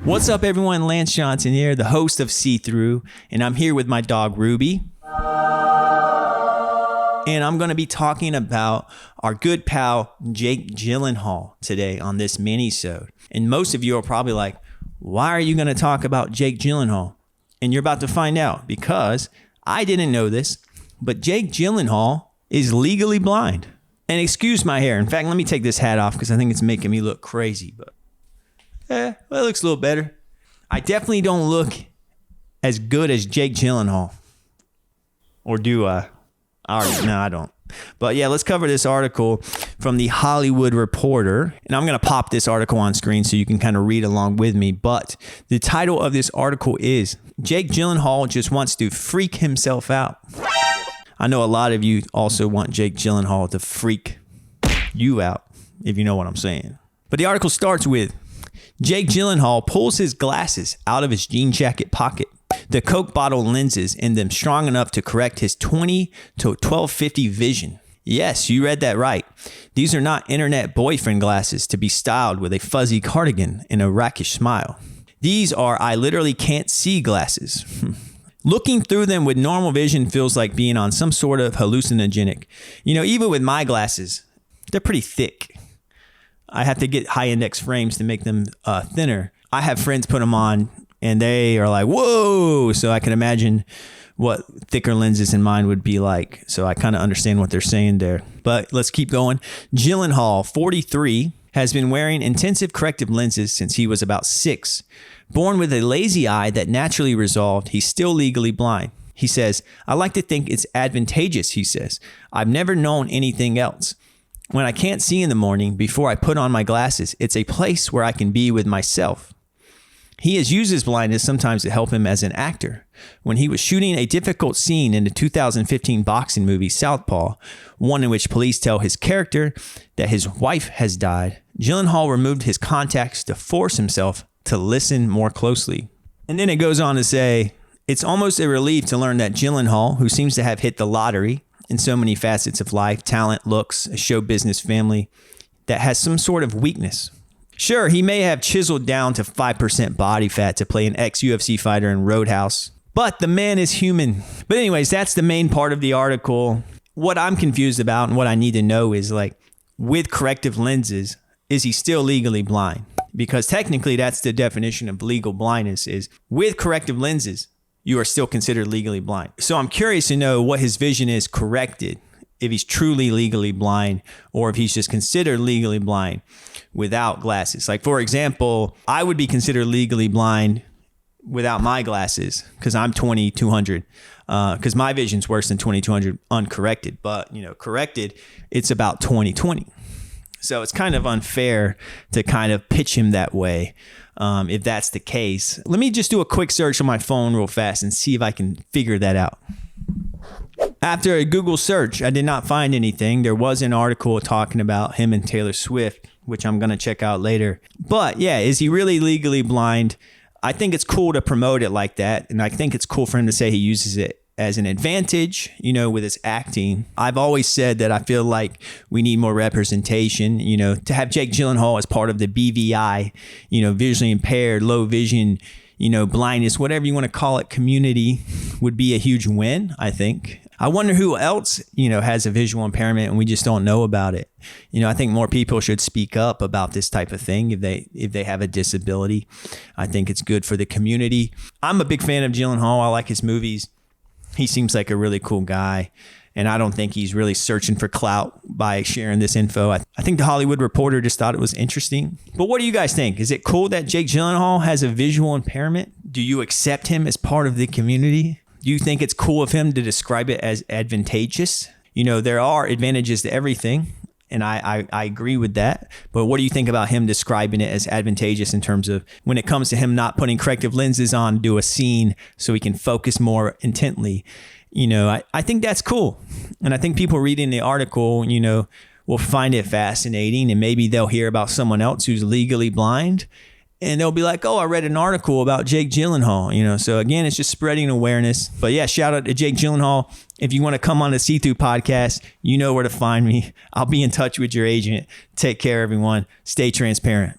What's up, everyone? Lance Johnson here, the host of See Through, and I'm here with my dog, Ruby. And I'm going to be talking about our good pal, Jake Gyllenhaal, today on this mini-sode. And most of you are probably like, why are you going to talk about Jake Gyllenhaal? And you're about to find out, because I didn't know this, but Jake Gyllenhaal is legally blind. And excuse my hair. In fact, let me take this hat off because I think it's making me look crazy. But well, it looks a little better. I definitely don't look as good as Jake Gyllenhaal. Or do I? No, I don't. But yeah, let's cover this article from the Hollywood Reporter. And I'm going to pop this article on screen so you can kind of read along with me. But the title of this article is, Jake Gyllenhaal just wants to freak himself out. I know a lot of you also want Jake Gyllenhaal to freak you out, if you know what I'm saying. But the article starts with, Jake Gyllenhaal pulls his glasses out of his jean jacket pocket. The Coke bottle lenses in them strong enough to correct his 20 to 1250 vision. Yes, you read that right. These are not internet boyfriend glasses to be styled with a fuzzy cardigan and a rakish smile. These are I literally can't see glasses. Looking through them with normal vision feels like being on some sort of hallucinogenic. You know, even with my glasses, they're pretty thick. I have to get high index frames to make them thinner. I have friends put them on and they are like, whoa. So I can imagine what thicker lenses in mine would be like. So I kind of understand what they're saying there. But let's keep going. Gyllenhaal, 43, has been wearing intensive corrective lenses since he was about 6. Born with a lazy eye that naturally resolved, he's still legally blind. He says, I like to think it's advantageous, he says. I've never known anything else. When I can't see in the morning before I put on my glasses, it's a place where I can be with myself. He has used his blindness sometimes to help him as an actor. When he was shooting a difficult scene in the 2015 boxing movie Southpaw, one in which police tell his character that his wife has died, Gyllenhaal removed his contacts to force himself to listen more closely. And then it goes on to say, it's almost a relief to learn that Gyllenhaal, who seems to have hit the lottery in so many facets of life, talent, looks, a show business family, that has some sort of weakness. Sure, he may have chiseled down to 5% body fat to play an ex-UFC fighter in Roadhouse, but the man is human. But anyways, that's the main part of the article. What I'm confused about and what I need to know is, like, with corrective lenses, is he still legally blind? Because technically that's the definition of legal blindness, is with corrective lenses, you are still considered legally blind. So I'm curious to know what his vision is corrected, if he's truly legally blind or if he's just considered legally blind without glasses. Like, for example, I would be considered legally blind without my glasses because I'm 20/200, because my vision's worse than 20/200 uncorrected. But, you know, corrected, it's about 20/20. So it's kind of unfair to kind of pitch him that way. If that's the case, let me just do a quick search on my phone real fast and see if I can figure that out. After a Google search, I did not find anything. There was an article talking about him and Taylor Swift, which I'm going to check out later. But yeah, is he really legally blind? I think it's cool to promote it like that. And I think it's cool for him to say he uses it as an advantage, you know, with his acting. I've always said that I feel like we need more representation, you know, to have Jake Gyllenhaal as part of the BVI, you know, visually impaired, low vision, you know, blindness, whatever you want to call it, community would be a huge win, I think. I wonder who else, you know, has a visual impairment and we just don't know about it. You know, I think more people should speak up about this type of thing if they have a disability. I think it's good for the community. I'm a big fan of Gyllenhaal. I like his movies. He seems like a really cool guy, and I don't think he's really searching for clout by sharing this info. I think the Hollywood Reporter just thought it was interesting. But what do you guys think? Is it cool that Jake Gyllenhaal has a visual impairment? Do you accept him as part of the community? Do you think it's cool of him to describe it as advantageous? You know, there are advantages to everything, and I agree with that. But what do you think about him describing it as advantageous in terms of when it comes to him not putting corrective lenses on to do a scene so he can focus more intently? You know, I think that's cool. And I think people reading the article, you know, will find it fascinating, and maybe they'll hear about someone else who's legally blind and they'll be like, oh, I read an article about Jake Gyllenhaal, you know. So again, it's just spreading awareness. But yeah, shout out to Jake Gyllenhaal. If you want to come on the See Through podcast, you know where to find me. I'll be in touch with your agent. Take care, everyone. Stay transparent.